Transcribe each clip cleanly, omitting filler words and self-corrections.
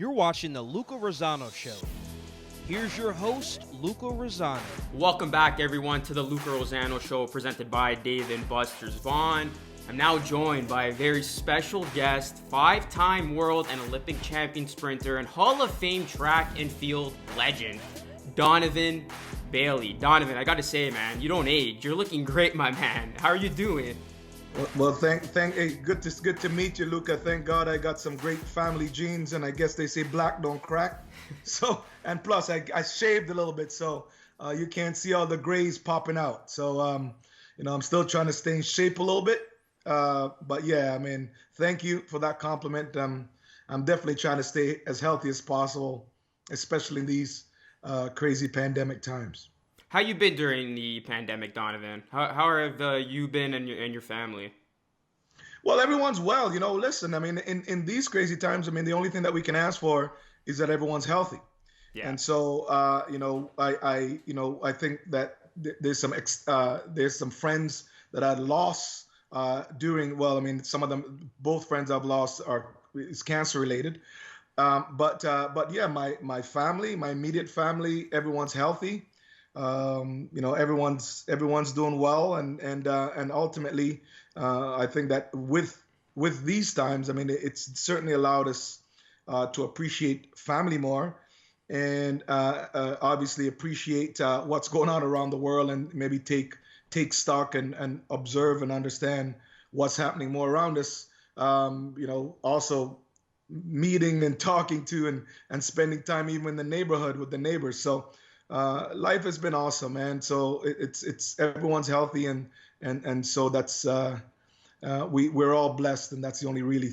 You're watching the Luca Rosano Show. Here's your host, Luca Rosano. Welcome back, everyone, to the Luca Rosano Show presented by Dave and BUSTER'S. Vaughn. I'm now joined by a very special guest, five-time world and Olympic champion sprinter and Hall of Fame track and field legend, Donovan Bailey. Donovan, I gotta say, man, you don't age. You're looking great, my man. How are you doing? Well, hey, good to meet you, Luca. Thank God I got some great family genes, and I guess they say black don't crack. So, and plus I shaved a little bit, so you can't see all the grays popping out. So, I'm still trying to stay in shape a little bit. But yeah, I mean, thank you for that compliment. I'm definitely trying to stay as healthy as possible, especially in these crazy pandemic times. How you been during the pandemic, Donovan? How have you been and your family? Well, everyone's well. Listen, I mean, in these crazy times, I mean, the only thing that we can ask for is that everyone's healthy. Yeah. And so, I think that there's some friends that I lost some of them, both friends I've lost is cancer related. But yeah, my family, my immediate family, everyone's healthy. Everyone's doing well, and ultimately, I think that with these times, I mean, it's certainly allowed us to appreciate family more, and obviously appreciate what's going on around the world, and maybe take stock and observe and understand what's happening more around us. Also meeting and talking to and spending time even in the neighborhood with the neighbors. So. Life has been awesome, man. So it's everyone's healthy, and so that's we're all blessed, and that's the only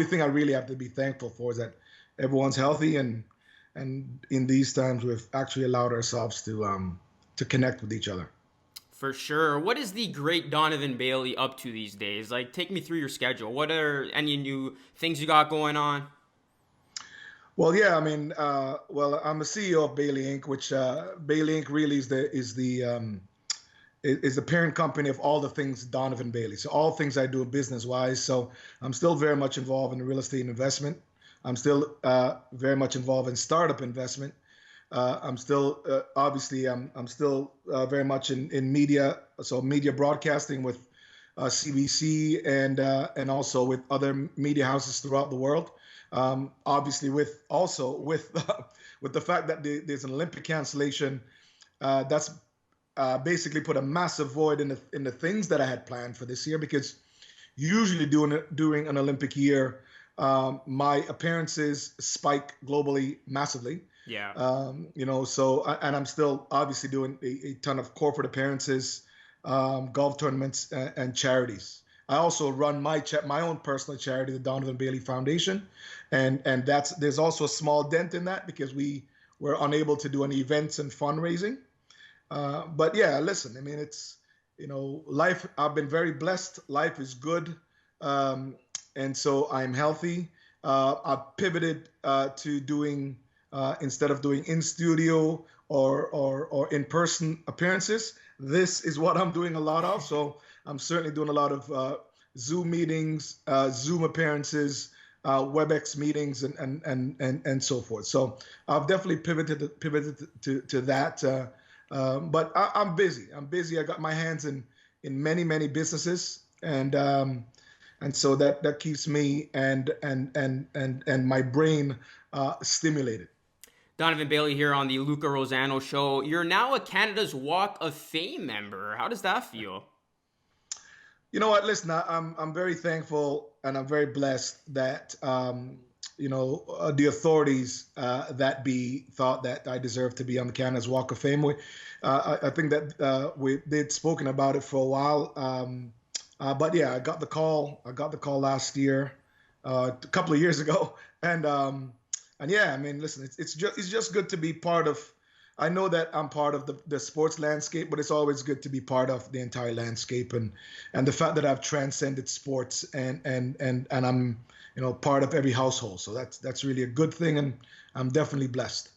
thing I really have to be thankful for is that everyone's healthy, and in these times we've actually allowed ourselves to connect with each other. For sure. What is the great Donovan Bailey up to these days? Like, take me through your schedule. What are any new things you got going on? Well, yeah, I mean, I'm the CEO of Bailey Inc., which Bailey Inc. really is the parent company of all the things Donovan Bailey. So all things I do business-wise. So I'm still very much involved in real estate investment. I'm still very much involved in startup investment. I'm still I'm still very much in media, so media broadcasting with CBC and also with other media houses throughout the world. Obviously, with the fact that there's an Olympic cancellation, that's basically put a massive void in the things that I had planned for this year, because usually during an Olympic year, my appearances spike globally massively. Yeah. And I'm still obviously doing a ton of corporate appearances, golf tournaments, and charities. I also run my own personal charity, the Donovan Bailey Foundation, and there's also a small dent in that because we were unable to do any events and fundraising. But yeah, listen, I mean, it's life. I've been very blessed. Life is good, and so I'm healthy. I've pivoted to doing instead of doing in studio or in person appearances. This is what I'm doing a lot of. So I'm certainly doing a lot of Zoom meetings, Zoom appearances, WebEx meetings, and so forth. So I've definitely pivoted to that. But I'm busy. I got my hands in many businesses, and so that keeps me and my brain stimulated. Donovan Bailey here on the Luca Rosano Show. You're now a Canada's Walk of Fame member. How does that feel? You know what? Listen, I'm very thankful and I'm very blessed that the authorities that thought that I deserved to be on the Canada's Walk of Fame. I think that they'd spoken about it for a while, but yeah, I got the call. Last year, a couple of years ago, and yeah, I mean, listen, it's just good to be part of. I know that I'm part of the sports landscape, but it's always good to be part of the entire landscape, and the fact that I've transcended sports and I'm part of every household. So that's really a good thing, and I'm definitely blessed.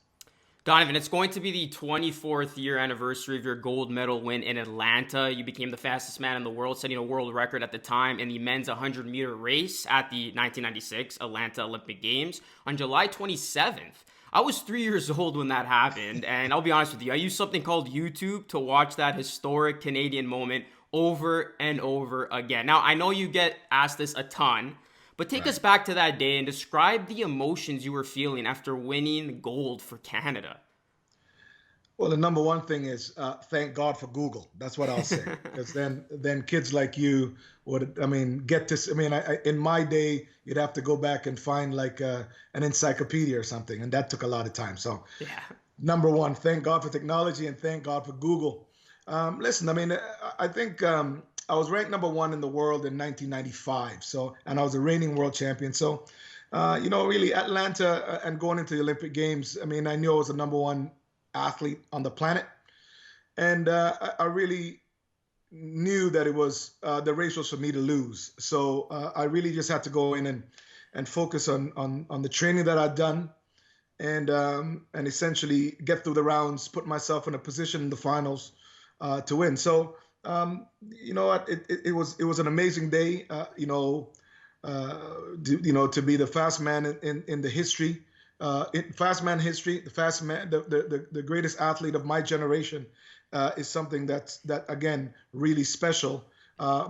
Donovan, it's going to be the 24th year anniversary of your gold medal win in Atlanta. You became the fastest man in the world, setting a world record at the time in the men's 100-meter race at the 1996 Atlanta Olympic Games on July 27th. I was 3 years old when that happened, and I'll be honest with you, I used something called YouTube to watch that historic Canadian moment over and over again. Now, I know you get asked this a ton, but take us back to that day and describe the emotions you were feeling after winning gold for Canada. Well, the number one thing is thank God for Google. That's what I'll say. Because then kids like you would, get to. In my day, you'd have to go back and find like an encyclopedia or something, and that took a lot of time. So, number one, thank God for technology and thank God for Google. Listen, I think I was ranked number one in the world in 1995. So, and I was a reigning world champion. So, really Atlanta and going into the Olympic Games, I knew I was the number one athlete on the planet. And I really knew that it was the race was for me to lose. So I really just had to go in and focus on the training that I'd done and essentially get through the rounds, put myself in a position in the finals to win. So, it was an amazing day, to be the fast man in the history. Fast man history, the greatest athlete of my generation is something that again really special.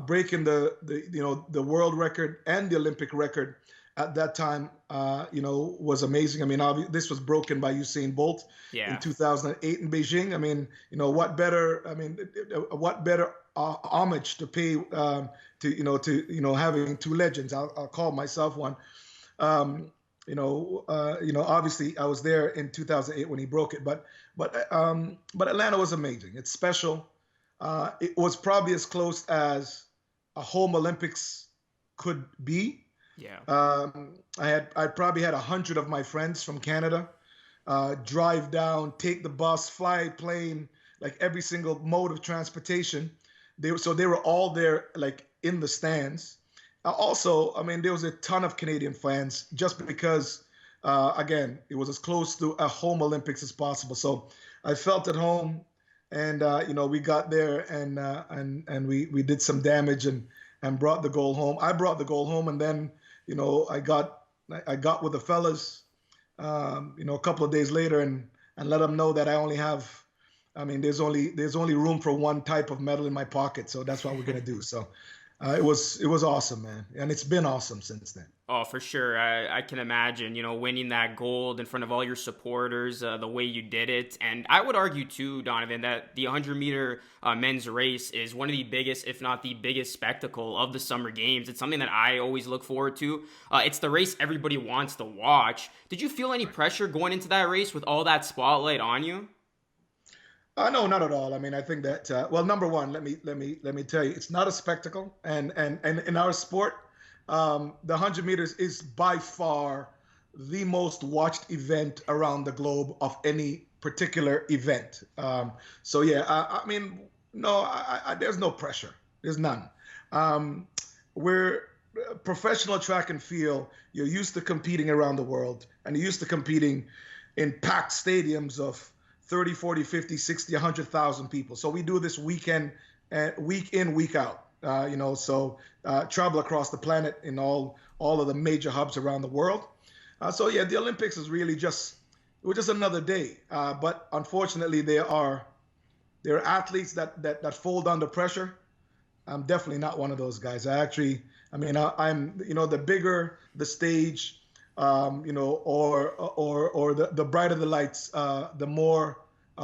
Breaking the world record and the Olympic record at that time, was amazing. This was broken by Usain Bolt in 2008 in Beijing. What better homage to pay to having two legends. I'll call myself one. Obviously I was there in 2008 when he broke it, but Atlanta was amazing. It's special. It was probably as close as a home Olympics could be. Yeah. I probably had 100 of my friends from Canada drive down, take the bus, fly a plane, like every single mode of transportation. They were all there, like in the stands. Also, there was a ton of Canadian fans just because, again, it was as close to a home Olympics as possible. So I felt at home, and we got there and we did some damage and brought the goal home. I brought the goal home, and then I got with the fellas, a couple of days later and let them know that I only have. There's only room for one type of medal in my pocket, so that's what we're gonna do. So. It was awesome, man, and it's been awesome since then. Oh, for sure. I can imagine, winning that gold in front of all your supporters, the way you did it. And I would argue too, Donovan, that the 100-meter men's race is one of the biggest, if not the biggest spectacle of the Summer Games. It's something that I always look forward to. It's the race everybody wants to watch. Did you feel any pressure going into that race with all that spotlight on you? No, not at all. I think that number one, let me tell you, it's not a spectacle, and in our sport, the 100 meters is by far the most watched event around the globe of any particular event. There's no pressure. There's none. We're professional track and field. You're used to competing around the world, and you're used to competing in packed stadiums of 30, 40, 50, 60, 100,000 people. So we do this week in, week out, travel across the planet in all of the major hubs around the world. The Olympics is really just another day. But unfortunately, there are athletes that fold under pressure. I'm definitely not one of those guys. I'm the bigger the stage, or the brighter the lights, the more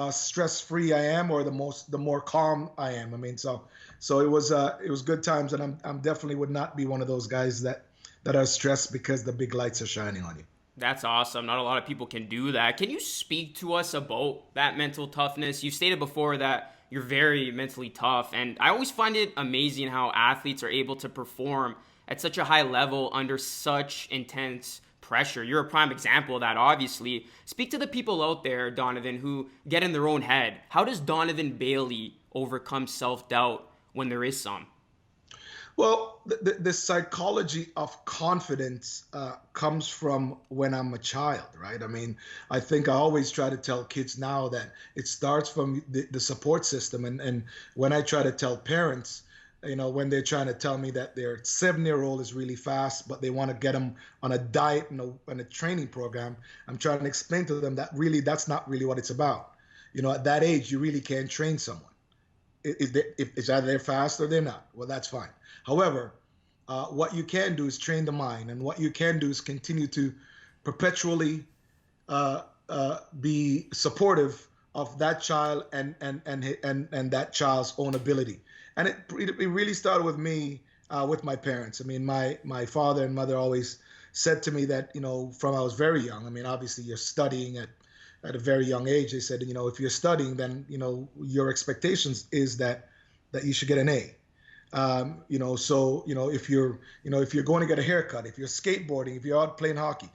stress-free I am, or the more calm I am. So it was good times, and I'm definitely would not be one of those guys that are stressed because the big lights are shining on you. That's awesome. Not a lot of people can do that. Can you speak to us about that mental toughness? You stated before that you're very mentally tough, and I always find it amazing how athletes are able to perform at such a high level under such intense pressure. You're a prime example of that, obviously. Speak to the people out there, Donovan, who get in their own head. How does Donovan Bailey overcome self-doubt when there is some? Well, the psychology of confidence comes from when I'm a child, right? I mean, I think I always try to tell kids now that it starts from the support system. And when I try to tell parents, when they're trying to tell me that their 7-year-old is really fast, but they want to get them on a diet and a training program, I'm trying to explain to them that really that's not really what it's about. At that age, you really can't train someone. If it's either they're fast or they're not, well, that's fine. However, what you can do is train the mind, and what you can do is continue to perpetually be supportive of that child and that child's own ability. And it really started with me, with my parents. I mean, my father and mother always said to me that, from I was very young. I mean, obviously you're studying at a very young age. They said, if you're studying, then your expectations is that you should get an A. So if you're going to get a haircut, if you're skateboarding, if you're out playing hockey,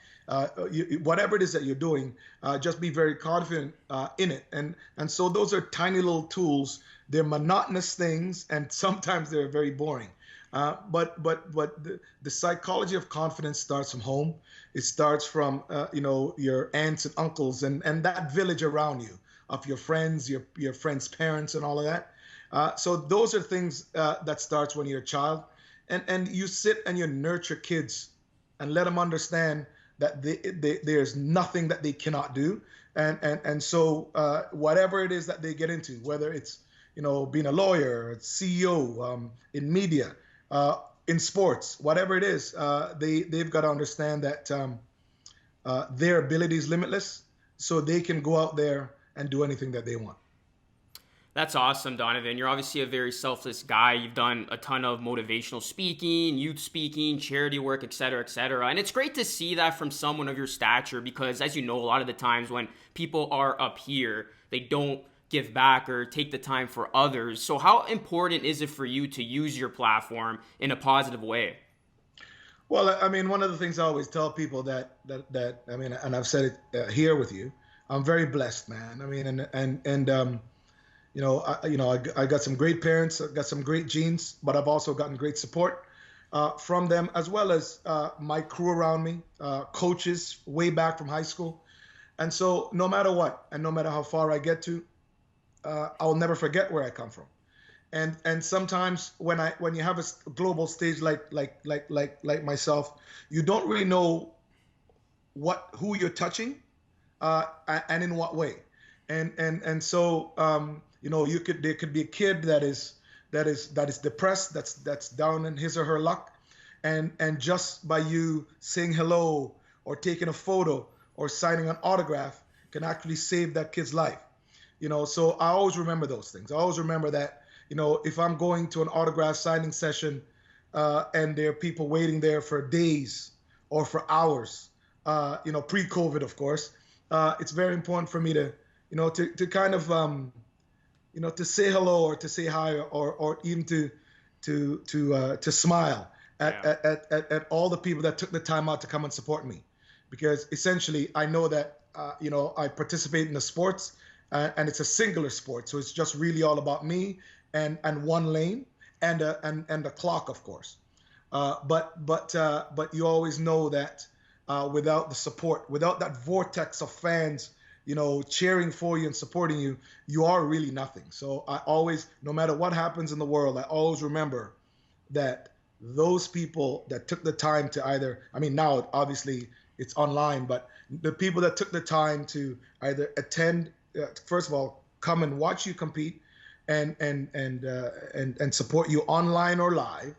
whatever it is that you're doing, just be very confident in it. And so those are tiny little tools. They're monotonous things, and sometimes they're very boring. But the psychology of confidence starts from home. It starts from your aunts and uncles and that village around you, of your friends, your friends' parents, and all of that. So those are things that starts when you're a child, and you sit and you nurture kids and let them understand that there's nothing that they cannot do, and so whatever it is that they get into, whether it's being a lawyer, a CEO, in media, in sports, whatever it is, they've got to understand that their ability is limitless, so they can go out there and do anything that they want. That's awesome, Donovan. You're obviously a very selfless guy. You've done a ton of motivational speaking, youth speaking, charity work, et cetera, et cetera. And it's great to see that from someone of your stature because, as you know, a lot of the times when people are up here, they don't give back or take the time for others. So how important is it for you to use your platform in a positive way? Well, I mean, one of the things I always tell people that I mean, and I've said it here with you, I'm very blessed, man. I mean, I got some great parents, I got some great genes, but I've also gotten great support from them, as well as my crew around me, coaches way back from high school. And so no matter what, and no matter how far I get to, I'll never forget where I come from. And sometimes when you have a global stage like myself, you don't really know who you're touching, and in what way. And so there could be a kid that is depressed, that's down in his or her luck, and just by you saying hello or taking a photo or signing an autograph can actually save that kid's life. So I always remember those things. I always remember that, if I'm going to an autograph signing session, and there are people waiting there for days or for hours, pre-COVID, of course, it's very important for me to kind of, to say hello or to say hi or even to smile at all the people that took the time out to come and support me, because essentially I know that I participate in the sports, and it's a singular sport, so it's just really all about me and one lane and the clock, of course. But you always know that without the support, without that vortex of fans, cheering for you and supporting you, you are really nothing. So I always, no matter what happens in the world, I always remember that those people that took the time to either, I mean, now obviously it's online, but the people that took the time to either attend, first of all, come and watch you compete and support you online or live.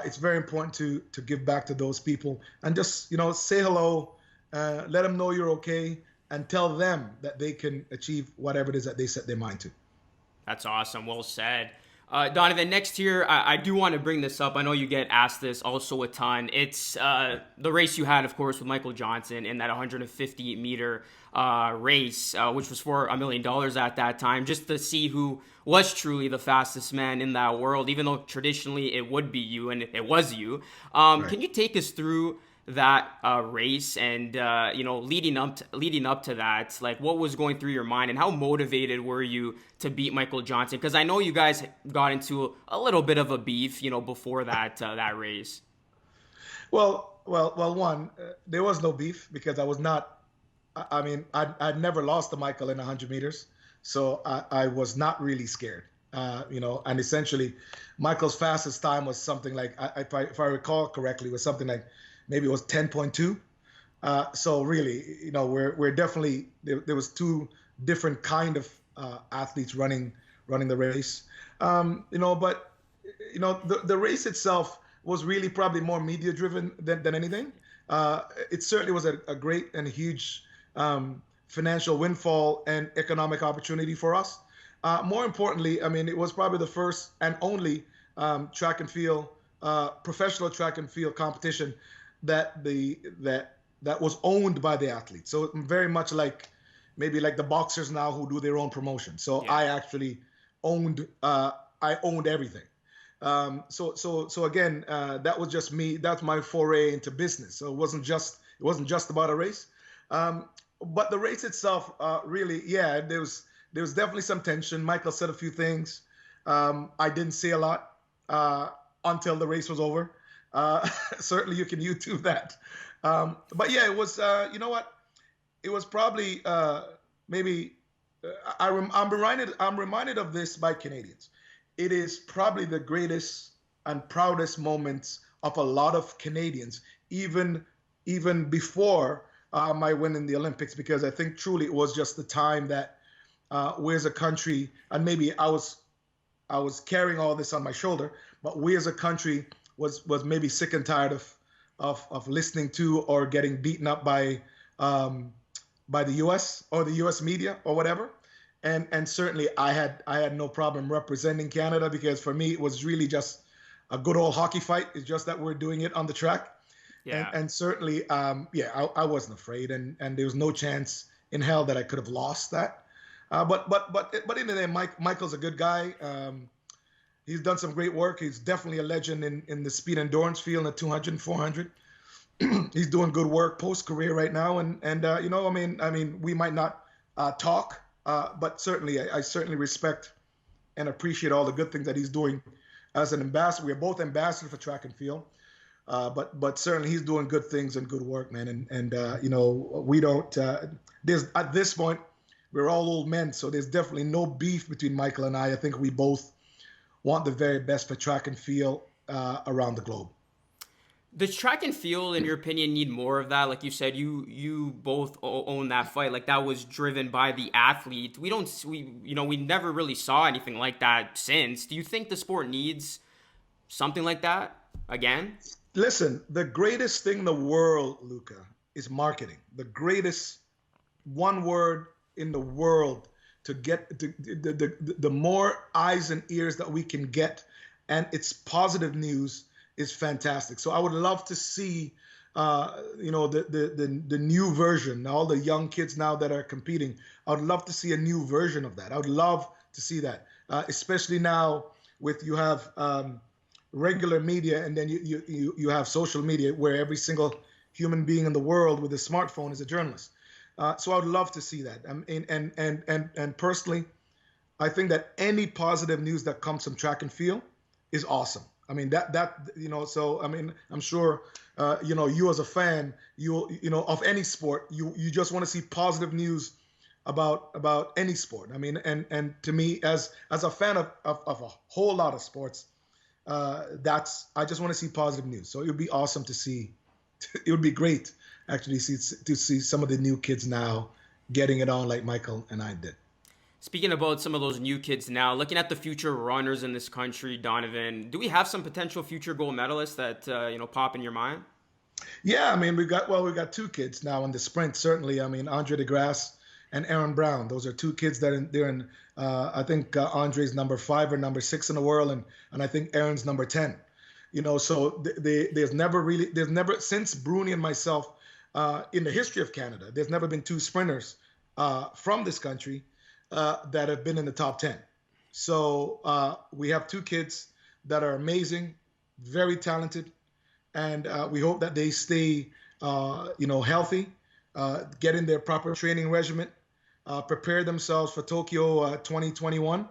It's very important to give back to those people and just, say hello, let them know you're okay, and tell them that they can achieve whatever it is that they set their mind to. That's awesome. Well said. Donovan, next year, I do want to bring this up. I know you get asked this also a ton. It's the race you had, of course, with Michael Johnson in that 150-meter race, which was for $1 million at that time, just to see who was truly the fastest man in that world, even though traditionally it would be you, and it was you. Right. Can you take us through that race and leading up to that, like what was going through your mind and how motivated were you to beat Michael Johnson? Because I know you guys got into a little bit of a beef, before that race. Well. One, there was no beef because I was not. I mean, I'd never lost to Michael in 100 meters, so I was not really scared. And essentially, Michael's fastest time was something like, if I recall correctly, was something like maybe it was 10.2. So really, we're definitely there was two different kind of athletes running the race. But the race itself was really probably more media driven than anything. It certainly was a great and huge financial windfall and economic opportunity for us. More importantly, I mean, it was probably the first and only track and field, professional track and field competition that was owned by the athlete. So very much like maybe like the boxers now who do their own promotion. So yeah. I actually owned everything. So again, that was just me. That's my foray into business. So it wasn't just about a race. But the race itself, really, yeah, there was definitely some tension. Michael said a few things. I didn't say a lot until the race was over. Certainly, you can YouTube that. But yeah, it was. You know what? It was probably maybe. I'm reminded of this by Canadians. It is probably the greatest and proudest moments of a lot of Canadians, even before my win in the Olympics, because I think truly it was just the time that we as a country, and maybe I was carrying all this on my shoulder, but we as a country was maybe sick and tired of listening to or getting beaten up by the U.S. or the U.S. media or whatever. And certainly I had no problem representing Canada, because for me it was really just a good old hockey fight. It's just that we're doing it on the track. Yeah. And certainly, I wasn't afraid, and there was no chance in hell that I could have lost that. But in the end, Michael's a good guy. He's done some great work. He's definitely a legend in the speed endurance field in the 200 and 400. He's doing good work post career right now, and I mean, we might not talk. But certainly, I certainly respect and appreciate all the good things that he's doing as an ambassador. We're both ambassadors for track and field, but certainly he's doing good things and good work, man. And we don't. There's at this point, we're all old men, so there's definitely no beef between Michael and I. I think we both want the very best for track and field around the globe. Does track and field, in your opinion, need more of that? Like you said, you both own that fight. Like that was driven by the athlete. We never really saw anything like that since. Do you think the sport needs something like that again? Listen, the greatest thing in the world, Luca, is marketing. The greatest one word in the world to get the more eyes and ears that we can get, and it's positive news, is fantastic. So I would love to see, the new version. All the young kids now that are competing, I would love to see a new version of that. I would love to see that, especially now with you have regular media, and then you have social media where every single human being in the world with a smartphone is a journalist. So I would love to see that. And personally, I think that any positive news that comes from track and field is awesome. I mean, so I mean, I'm sure, you as a fan, of any sport, you just want to see positive news about any sport. I mean, and to me, as a fan of a whole lot of sports, I just want to see positive news. So it would be awesome to see. It would be great actually to see some of the new kids now getting it on like Michael and I did. Speaking about some of those new kids now, looking at the future runners in this country, Donovan, do we have some potential future gold medalists that pop in your mind? Yeah, I mean, we got two kids now in the sprint. Certainly, I mean, Andre DeGrasse and Aaron Brown. Those are two kids they're in. I think Andre's number 5 or number 6 in the world, and I think Aaron's number 10. So there's never since Bruni and myself in the history of Canada, there's never been two sprinters from this country that have been in the top 10. So we have two kids that are amazing, very talented, and we hope that they stay, healthy, get in their proper training regimen, prepare themselves for Tokyo 2021,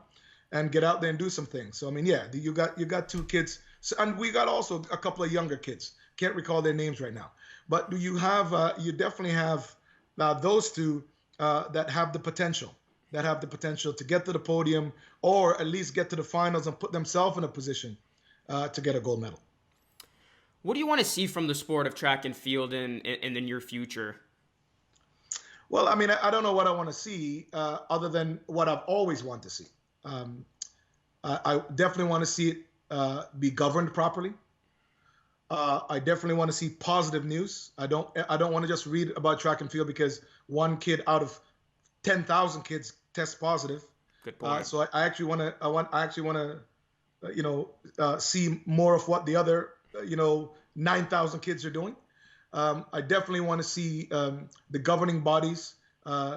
and get out there and do some things. So I mean, yeah, you got two kids, so, and we got also a couple of younger kids. Can't recall their names right now, but you definitely have those two that have the potential. That have the potential to get to the podium or at least get to the finals and put themselves in a position to get a gold medal. What do you want to see from the sport of track and field in the near future? Well, I mean, I don't know what I want to see other than what I've always wanted to see. I definitely want to see it be governed properly. I definitely want to see positive news. I don't want to just read about track and field because one kid out of 10,000 kids test positive. Good point. So I actually want to see more of what the other 9,000 kids are doing. I definitely want to see the governing bodies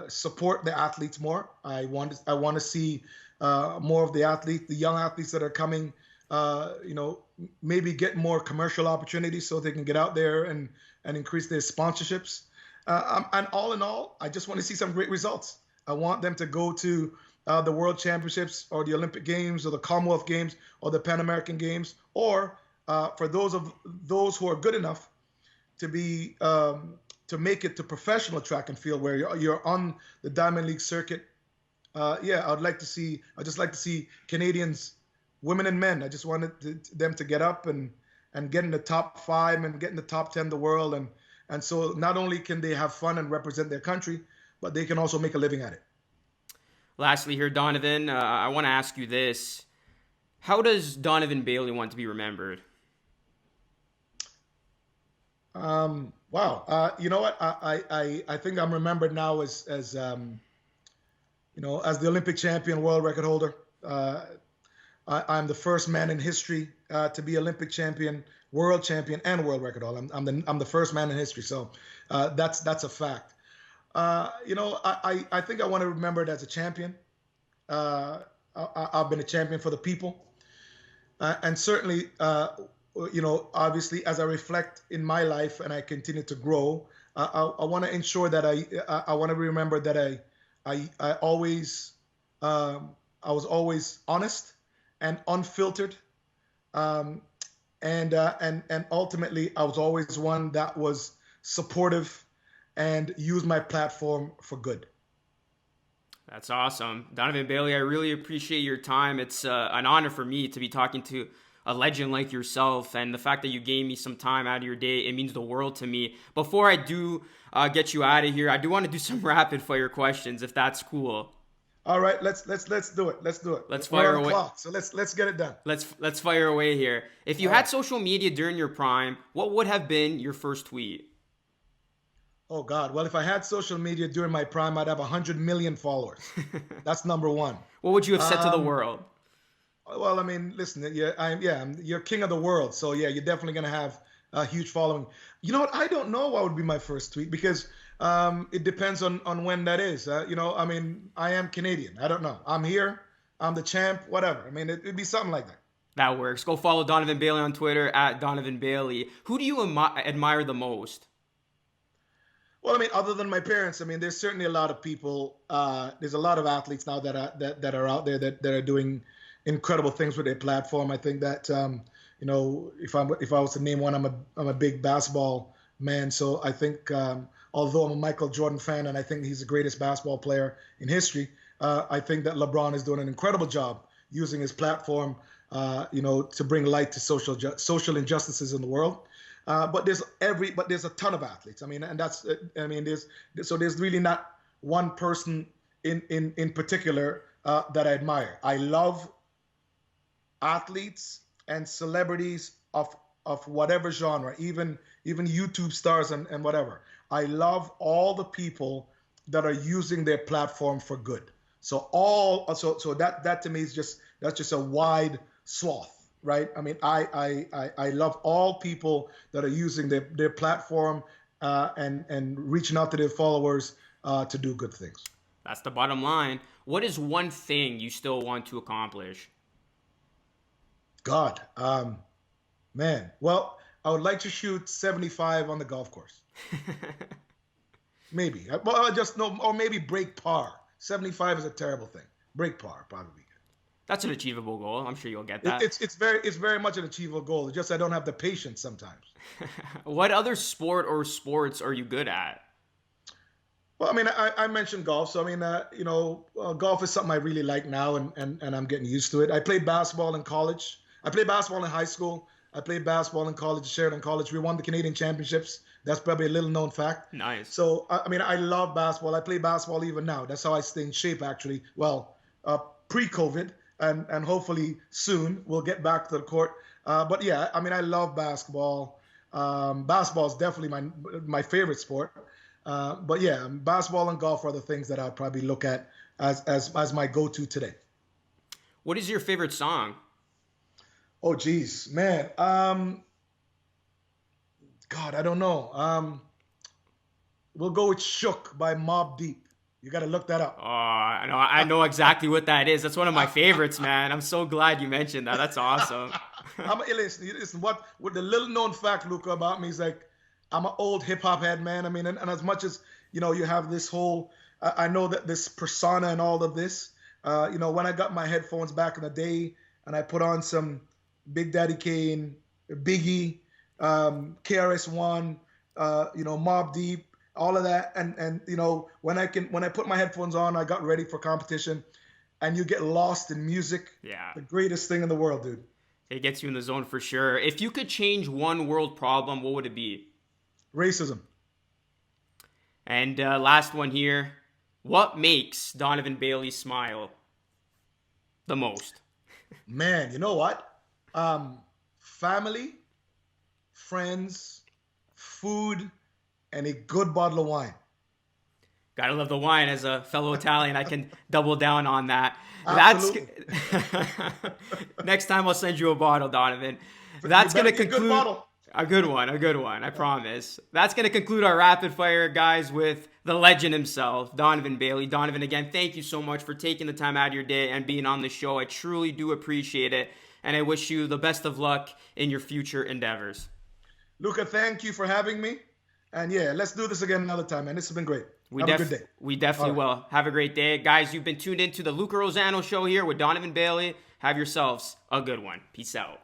support the athletes more. I want to see more of the young athletes that are coming, maybe get more commercial opportunities so they can get out there and increase their sponsorships. And all in all, I just want to see some great results. I want them to go to the World Championships or the Olympic Games or the Commonwealth Games or the Pan American Games, or for those who are good enough to be to make it to professional track and field where you're on the Diamond League circuit. I'd just like to see Canadians, women and men. I just wanted them to get up and get in the top 5 and get in the top 10 of the world. And so not only can they have fun and represent their country, but they can also make a living at it. Lastly here, Donovan, I want to ask you this. How does Donovan Bailey want to be remembered? Wow. You know what? I think I'm remembered now as the Olympic champion, world record holder. I'm the first man in history to be Olympic champion, world champion, and world record holder. I'm the first man in history. So that's a fact. I think I want to remember it as a champion. I've been a champion for the people, and certainly, obviously, as I reflect in my life and I continue to grow, I want to ensure that I want to remember that I was always honest and unfiltered, and ultimately I was always one that was supportive and used my platform for good. That's awesome. Donovan Bailey, I really appreciate your time. It's an honor for me to be talking to a legend like yourself, and the fact that you gave me some time out of your day, it means the world to me. Before I do get you out of here, I do want to do some rapid fire questions, if that's cool. All right, let's do it. Let's do it. Let's fire away. Clock, so let's get it done. Let's fire away here. If you had social media during your prime, what would have been your first tweet? Oh God! Well, if I had social media during my prime, I'd have 100 million followers. That's number one. What would you have said to the world? Well, I mean, listen, you're king of the world, so yeah, you're definitely gonna have a huge following. You know what? I don't know what would be my first tweet because it depends on when that is. I mean, I am Canadian. I don't know. I'm here. I'm the champ. Whatever. I mean, it'd be something like that. That works. Go follow Donovan Bailey on Twitter at Donovan Bailey. Who do you admire the most? Well, I mean, other than my parents, I mean, there's certainly a lot of people. There's a lot of athletes now that are out there that are doing incredible things with their platform. I think that if I was to name one, I'm a big basketball man. So I think although I'm a Michael Jordan fan and I think he's the greatest basketball player in history, I think that LeBron is doing an incredible job using his platform, to bring light to social injustices in the world. But there's a ton of athletes. I mean, and there's really not one person in particular that I admire. I love athletes and celebrities of whatever genre, even YouTube stars and whatever. I love all the people that are using their platform for good. So that to me is just a wide swath. Right. I mean, I love all people that are using their platform and reaching out to their followers to do good things. That's the bottom line. What is one thing you still want to accomplish? God, man. Well, I would like to shoot 75 on the golf course. Maybe. Well, just no, or maybe break par. 75 is a terrible thing. Break par probably. That's an achievable goal. I'm sure you'll get that. It's very much an achievable goal. It's just I don't have the patience sometimes. What other sport or sports are you good at? Well, I mean, I mentioned golf. So, I mean, golf is something I really like now, and I'm getting used to it. I played basketball in college. I played basketball in high school. I played basketball in college, Sheridan College. We won the Canadian Championships. That's probably a little known fact. Nice. So, I mean, I love basketball. I play basketball even now. That's how I stay in shape, actually. Well, pre-COVID, and hopefully soon we'll get back to the court. But yeah, I mean, I love basketball. Basketball is definitely my favorite sport. But yeah, basketball and golf are the things that I'll probably look at as my go-to today. What is your favorite song? Oh, geez, man. God, I don't know. We'll go with Shook by Mobb Deep. You got to look that up. Oh, I know exactly what that is. That's one of my favorites, man. I'm so glad you mentioned that. That's awesome. Listen, what the little known fact, Luca, about me is like, I'm an old hip hop head, man. I mean, and as much as, you have this whole, I know that this persona and all of this, when I got my headphones back in the day and I put on some Big Daddy Kane, Biggie, KRS-One, Mobb Deep, all of that. And when I put my headphones on, I got ready for competition, and you get lost in music. Yeah. The greatest thing in the world, dude. It gets you in the zone for sure. If you could change one world problem, what would it be? Racism. And last one here. What makes Donovan Bailey smile the most? Man, you know what? Family, friends, food, and a good bottle of wine. Gotta love the wine. As a fellow Italian, I can double down on that. Absolutely. Next time I'll send you a bottle, Donovan. That's going to conclude... A good bottle. A good one, I promise. That's going to conclude our rapid fire, guys, with the legend himself, Donovan Bailey. Donovan, again, thank you so much for taking the time out of your day and being on the show. I truly do appreciate it, and I wish you the best of luck in your future endeavors. Luca, thank you for having me. And yeah, let's do this again another time, man. This has been great. Have a good day. We definitely will. Have a great day. Guys, you've been tuned into the Luca Rosano Show here with Donovan Bailey. Have yourselves a good one. Peace out.